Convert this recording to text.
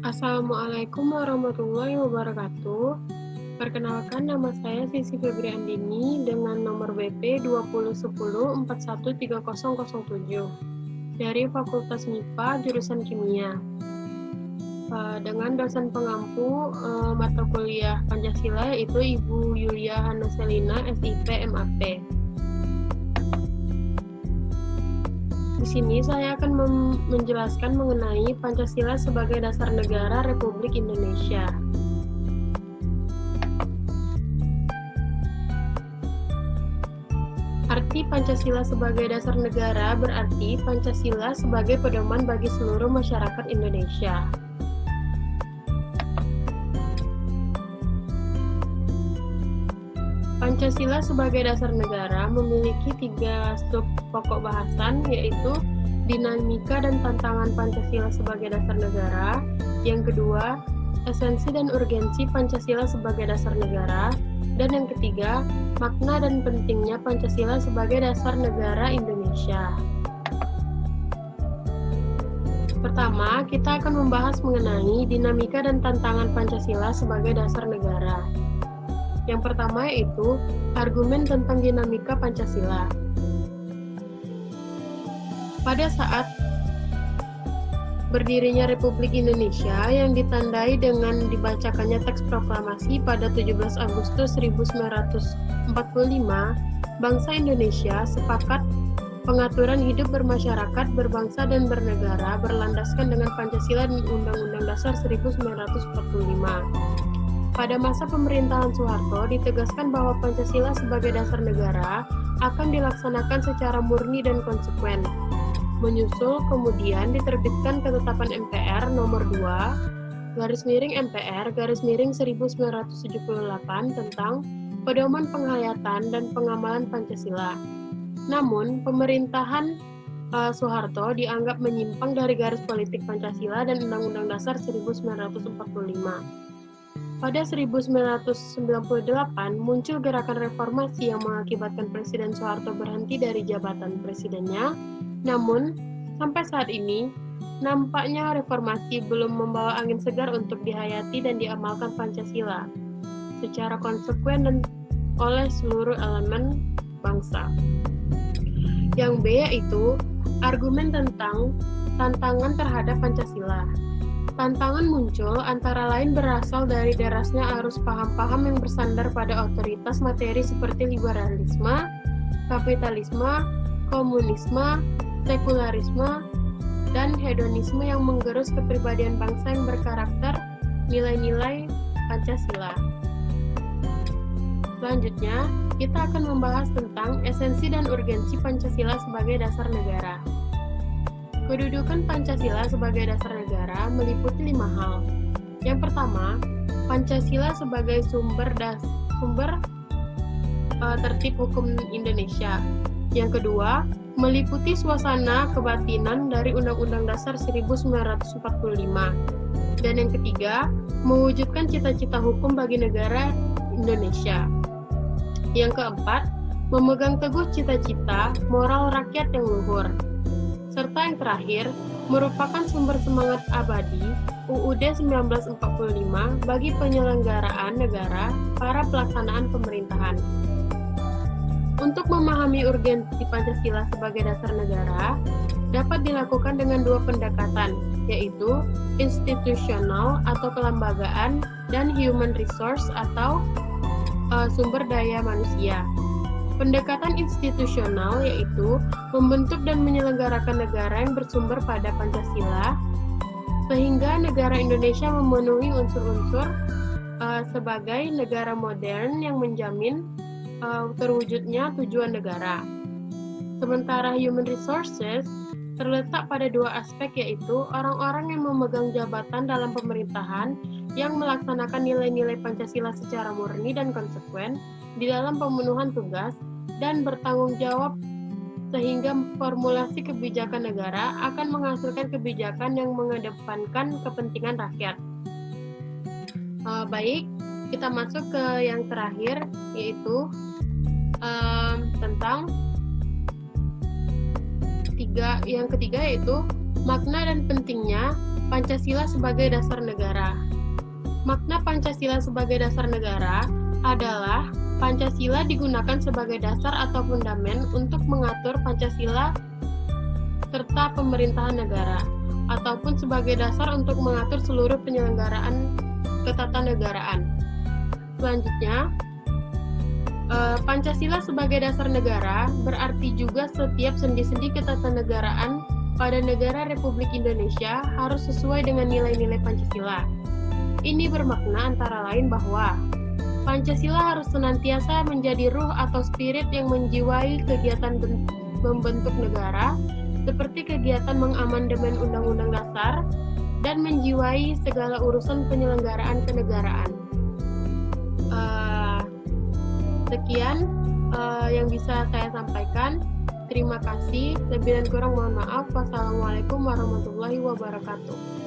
Assalamualaikum warahmatullahi wabarakatuh. Perkenalkan, nama saya Sisi Febri Andini dengan nomor BP 2010413007 dari Fakultas MIPA jurusan Kimia. Dengan dosen pengampu mata kuliah Pancasila yaitu Ibu Yulia Hanaselina, SIP, MAP. Di sini saya akan menjelaskan mengenai Pancasila sebagai dasar negara Republik Indonesia. Arti Pancasila sebagai dasar negara berarti Pancasila sebagai pedoman bagi seluruh masyarakat Indonesia. Pancasila sebagai dasar negara memiliki 3 sub pokok bahasan, yaitu dinamika dan tantangan Pancasila sebagai dasar negara. Yang kedua, esensi dan urgensi Pancasila sebagai dasar negara. Dan yang ketiga, makna dan pentingnya Pancasila sebagai dasar negara Indonesia. Pertama, kita akan membahas mengenai dinamika dan tantangan Pancasila sebagai dasar negara. Yang pertama yaitu argumen tentang dinamika Pancasila. Pada saat berdirinya Republik Indonesia yang ditandai dengan dibacakannya teks proklamasi pada 17 Agustus 1945, bangsa Indonesia sepakat pengaturan hidup bermasyarakat, berbangsa dan bernegara berlandaskan dengan Pancasila dan Undang-Undang Dasar 1945. Pada masa pemerintahan Soeharto ditegaskan bahwa Pancasila sebagai dasar negara akan dilaksanakan secara murni dan konsekuen. Menyusul kemudian diterbitkan Ketetapan MPR nomor 2/MPR/1978 tentang pedoman penghayatan dan pengamalan Pancasila. Namun, pemerintahan Soeharto dianggap menyimpang dari garis politik Pancasila dan Undang-Undang Dasar 1945. Pada 1998 muncul gerakan reformasi yang mengakibatkan Presiden Soeharto berhenti dari jabatan presidennya. Namun, sampai saat ini, nampaknya reformasi belum membawa angin segar untuk dihayati dan diamalkan Pancasila secara konsekuen dan oleh seluruh elemen bangsa. Yang B yaitu argumen tentang tantangan terhadap Pancasila. Tantangan muncul antara lain berasal dari derasnya arus paham-paham yang bersandar pada otoritas materi seperti liberalisme, kapitalisme, komunisme, sekularisme, dan hedonisme yang menggerus kepribadian bangsa yang berkarakter nilai-nilai Pancasila. Selanjutnya, kita akan membahas tentang esensi dan urgensi Pancasila sebagai dasar negara. Kedudukan Pancasila sebagai dasar negara meliputi 5 hal. Yang pertama, Pancasila sebagai sumber tertib hukum Indonesia. Yang kedua, meliputi suasana kebatinan dari Undang-Undang Dasar 1945. Dan yang ketiga, mewujudkan cita-cita hukum bagi negara Indonesia. Yang keempat, memegang teguh cita-cita moral rakyat yang luhur. Serta yang terakhir, merupakan sumber semangat abadi UUD 1945 bagi penyelenggaraan negara, para pelaksanaan pemerintahan. Untuk memahami urgensi Pancasila sebagai dasar negara, dapat dilakukan dengan 2 pendekatan, yaitu institusional atau kelembagaan dan human resource atau sumber daya manusia. Pendekatan institusional yaitu membentuk dan menyelenggarakan negara yang bersumber pada Pancasila, sehingga negara Indonesia memenuhi unsur-unsur sebagai negara modern yang menjamin terwujudnya tujuan negara. Sementara human resources terletak pada 2 aspek, yaitu orang-orang yang memegang jabatan dalam pemerintahan yang melaksanakan nilai-nilai Pancasila secara murni dan konsekuen di dalam pemenuhan tugas dan bertanggung jawab, sehingga formulasi kebijakan negara akan menghasilkan kebijakan yang mengedepankan kepentingan rakyat. Baik, kita masuk ke yang terakhir, yaitu tentang yang ketiga yaitu makna dan pentingnya Pancasila sebagai dasar negara. Makna Pancasila sebagai dasar negara adalah Pancasila digunakan sebagai dasar atau fundamen untuk mengatur Pancasila serta pemerintahan negara, ataupun sebagai dasar untuk mengatur seluruh penyelenggaraan ketatanegaraan. Selanjutnya, Pancasila sebagai dasar negara berarti juga setiap sendi-sendi ketatanegaraan pada negara Republik Indonesia harus sesuai dengan nilai-nilai Pancasila. Ini bermakna antara lain bahwa Pancasila harus senantiasa menjadi ruh atau spirit yang menjiwai kegiatan membentuk negara, seperti kegiatan mengamandemen Undang-Undang Dasar dan menjiwai segala urusan penyelenggaraan kenegaraan. Sekian yang bisa saya sampaikan. Terima kasih. Lebih dan kurang mohon maaf. Wassalamualaikum warahmatullahi wabarakatuh.